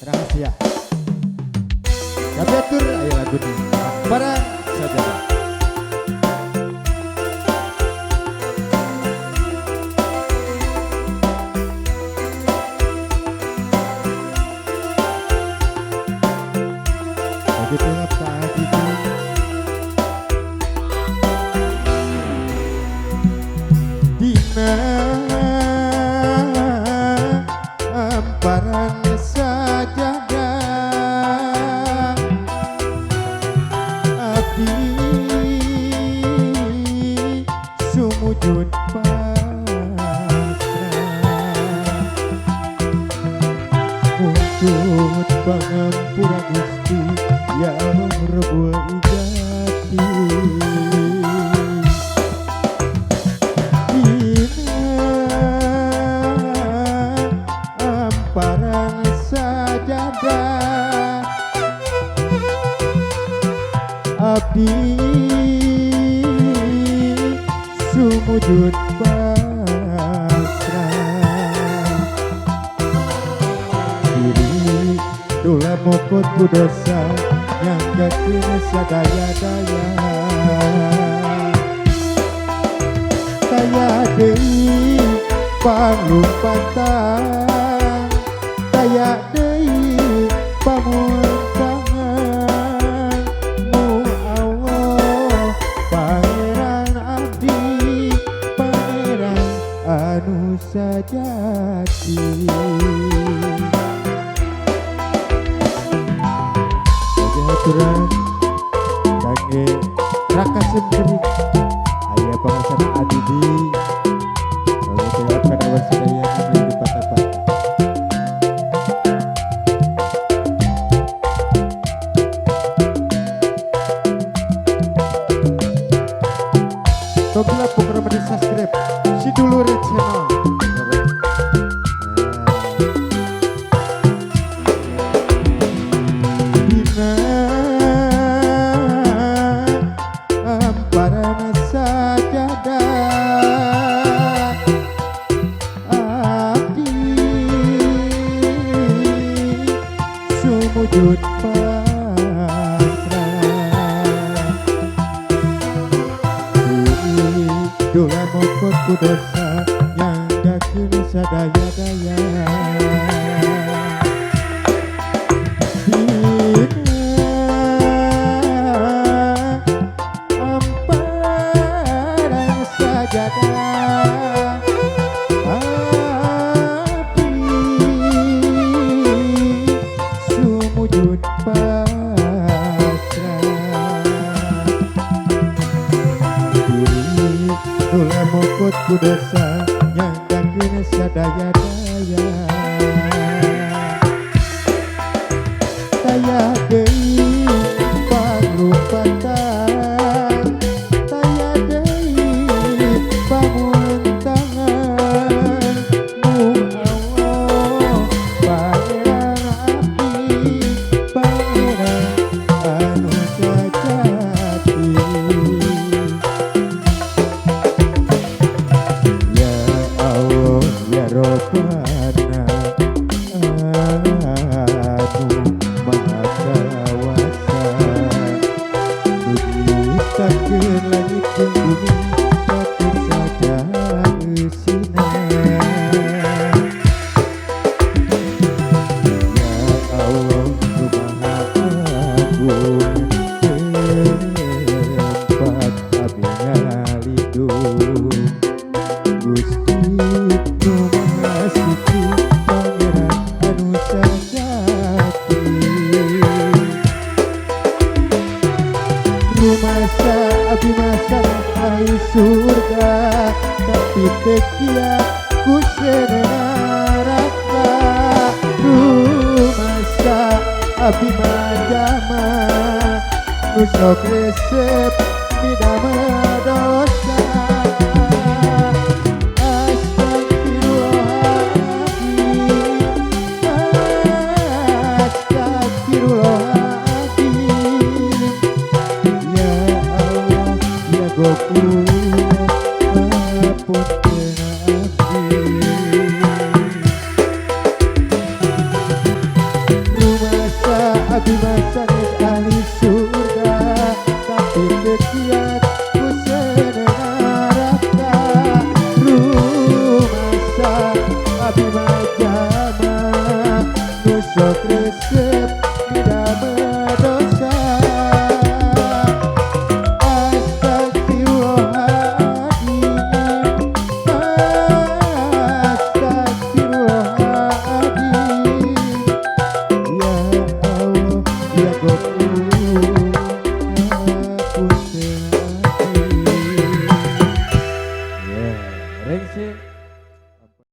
rahasia. Tapi atur ayo lagu ini barang saja. Begitu tadi dina amparan sajadah abdi sumujud pasrah untuk pangampura Gusti ya Rabbul Ijati amparan sajadah abdi sumujud pasrah diri dola mokot dosa nyanggakeun sadaya-daya taya deui panglupatan taya deui pamuntangan mu Allah pangeran abdi pangeran anu sajati aturan kangge raka sendiri aya pangasana adidi lalu tewat kana wasadaya anu di patah-patah Togla program di subscribe si dulur channel sumujud pasrah dola mokot ku dosa nyanggakeun sadaya-daya amparan sajadah sumujud pasrah diri dola mokot ku dosa nyanggakeun sadaya-daya taya deui panglupatan taya deui pamuntangan mu Allah pangeran abdi pangeran anu sajati ya Allah ya Rabbana anu maha kawasa nu nyiptakeun langit jeung bumi catur saja eusina ya Allah nu maha agung tempat abdi ngalindung Gusti nu maha suci pangeran anu sajati rumasa abdi masa ahli surga tapi tekia ku neraka rumasa abdi majama nu sok resep di damai